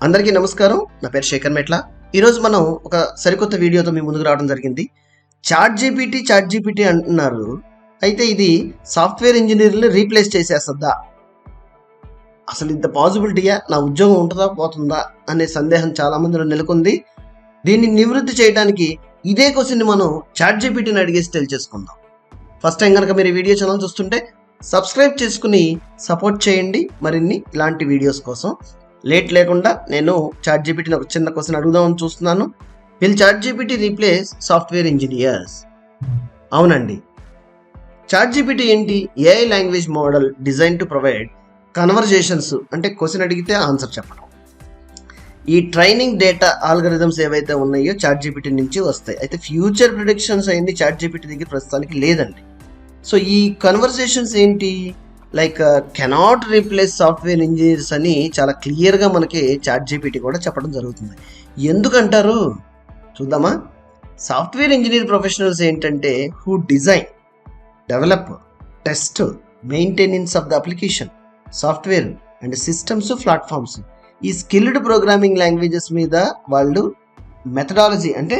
అందరికీ నమస్కారం. నా పేరు శేఖర్ మెట్ల. ఈరోజు మనం ఒక సరికొత్త వీడియోతో మీ ముందుకు రావడం జరిగింది. చాట్ జీపీటీ అంటున్నారు. అయితే ఇది సాఫ్ట్వేర్ ఇంజనీర్లు రీప్లేస్ చేసేస్తుందా? అసలు ఇంత పాసిబిలిటీయా? నా ఉద్యోగం ఉంటుందా పోతుందా అనే సందేహం చాలా మందిలో నెలకొంది. దీన్ని నివృత్తి చేయడానికి ఇదే క్వశ్చన్ని మనం చాట్ జీపీటీని అడిగేసి తెలియజేసుకుందాం. ఫస్ట్ టైం కనుక మీరు ఈ వీడియో ఛానల్ చూస్తుంటే సబ్స్క్రైబ్ చేసుకుని సపోర్ట్ చేయండి మరిన్ని ఇలాంటి వీడియోస్ కోసం. లేట్ లేకుండా నేను చాట్ జీపీటీని ఒక చిన్న క్వశ్చన్ అడుగుదామని చూస్తున్నాను. Will chat GPT replace software engineers? అవునండి. చాట్ జీపీటీ ఏంటి? AI language model design to provide conversations, అంటే క్వశ్చన్ అడిగితే ఆన్సర్ చెప్పడం. ఈ ట్రైనింగ్ డేటా ఆల్గరిథమ్స్ ఏవైతే ఉన్నాయో చాట్ జీపీటీ నుంచి వస్తాయి. అయితే ఫ్యూచర్ ప్రిడిక్షన్స్ అయింది చాట్ జీపీటీ దగ్గర ప్రస్తుతానికి లేదండి. సో ఈ కన్వర్జేషన్స్ ఏంటి? Like cannot replace software engineers అని చాలా క్లియర్గా మనకి చాట్ జీపీటీ కూడా చెప్పడం జరుగుతుంది. ఎందుకంటారు చూద్దామా. సాఫ్ట్వేర్ ఇంజనీర్ ప్రొఫెషనల్స్ ఏంటంటే who design, develop, test, maintenance of the application, software and systems, platforms. ఈ స్కిల్డ్ ప్రోగ్రామింగ్ లాంగ్వేజెస్ మీద వాళ్ళు మెథడాలజీ, అంటే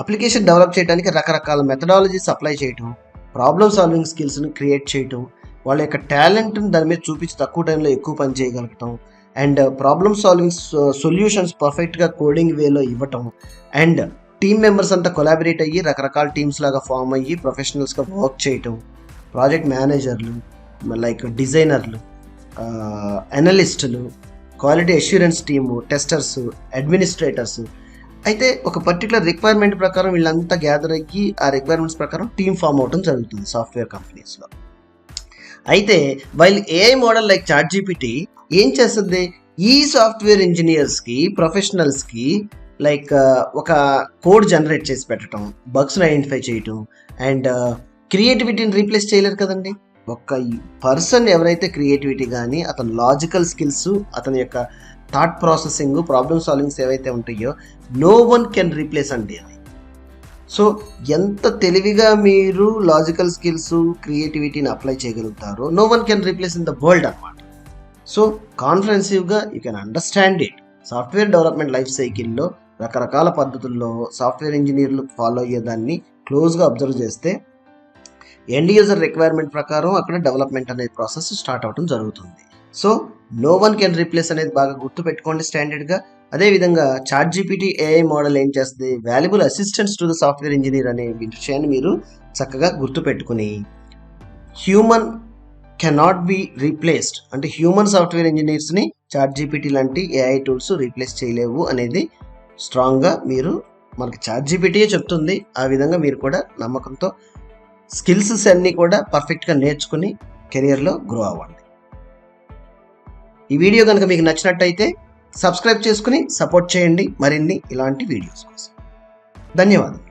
అప్లికేషన్ డెవలప్ చేయడానికి రకరకాల మెథడాలజీస్ అప్లై చేయటం, ప్రాబ్లమ్ సాల్వింగ్ స్కిల్స్ని క్రియేట్ చేయటం, వాళ్ళ యొక్క టాలెంట్ని దాని మీద చూపించి తక్కువ టైంలో ఎక్కువ పని చేయగలగటం, అండ్ ప్రాబ్లమ్ సాల్వింగ్ సొల్యూషన్స్ పర్ఫెక్ట్గా కోడింగ్ వేలో ఇవ్వటం, అండ్ టీమ్ మెంబర్స్ అంతా కొలాబరేట్ అయ్యి రకరకాల టీమ్స్ లాగా ఫామ్ అయ్యి ప్రొఫెషనల్స్గా వర్క్ చేయటం, ప్రాజెక్ట్ మేనేజర్లు, లైక్ డిజైనర్లు, అనలిస్టులు, quality assurance team, testers, administrators. అయితే ఒక పర్టికులర్ రిక్వైర్మెంట్ ప్రకారం వీళ్ళంతా గ్యాదర్ అయ్యి ఆ రిక్వైర్మెంట్స్ ప్రకారం టీమ్ ఫామ్ అవటం జరుగుతుంది సాఫ్ట్వేర్ కంపెనీస్లో. అయితే while AI model like chat GPT ఏం చేస్తుంది? ఈ సాఫ్ట్వేర్ ఇంజనీర్స్కి, ప్రొఫెషనల్స్కి లైక్ ఒక కోడ్ జనరేట్ చేసి పెట్టడం, బగ్స్ని ఐడెంటిఫై చేయటం, అండ్ క్రియేటివిటీని రీప్లేస్ చేయలేరు కదండి. ఒక పర్సన్ ఎవరైతే క్రియేటివిటీ కానీ అతని లాజికల్ స్కిల్స్, అతని యొక్క థాట్ ప్రాసెసింగ్, ప్రాబ్లమ్ సాల్వింగ్స్ ఏవైతే ఉంటాయో నో వన్ కెన్ రీప్లేస్ అండి అది. సో ఎంత తెలివిగా మీరు లాజికల్ స్కిల్స్, క్రియేటివిటీని అప్లై చేయగలుగుతారో no one can replace in the world అనమాట. సో కాన్ఫరెన్సివ్గా you can understand it. Software development life సైకిల్లో రకరకాల పద్ధతుల్లో సాఫ్ట్వేర్ ఇంజనీర్లు ఫాలో అయ్యేదాన్ని క్లోజ్గా అబ్జర్వ్ చేస్తే ఎండ్ యూజర్ రిక్వైర్మెంట్ ప్రకారం అక్కడ డెవలప్మెంట్ అనే ప్రాసెస్ స్టార్ట్ అవడం జరుగుతుంది. So no one can replace అనేది బాగా గుర్తుపెట్టుకోండి స్టాండర్డ్గా. అదేవిధంగా చాట్ జీపీటీ ఏఐ మోడల్ ఏం చేస్తుంది? Valuable assistants to the software engineer అనే విషయాన్ని మీరు చక్కగా గుర్తుపెట్టుకుని హ్యూమన్ కెనాట్ బి రీప్లేస్డ్, అంటే హ్యూమన్ సాఫ్ట్వేర్ ఇంజనీర్స్ని చాట్ జీపీటీ లాంటి ఏఐ టూల్స్ రీప్లేస్ చేయలేవు అనేది స్ట్రాంగ్గా మీరు, మనకి చాట్ జీపీటీయే చెప్తుంది. ఆ విధంగా మీరు కూడా నమ్మకంతో స్కిల్స్ అన్నీ కూడా పర్ఫెక్ట్గా నేర్చుకుని కెరియర్లో గ్రో అవ్వండి. ఈ వీడియో కనుక మీకు నచ్చినట్టయితే సబ్స్క్రైబ్ చేసుకుని సపోర్ట్ చేయండి మరిన్ని ఇలాంటి వీడియోస్ కోసం. ధన్యవాదాలు.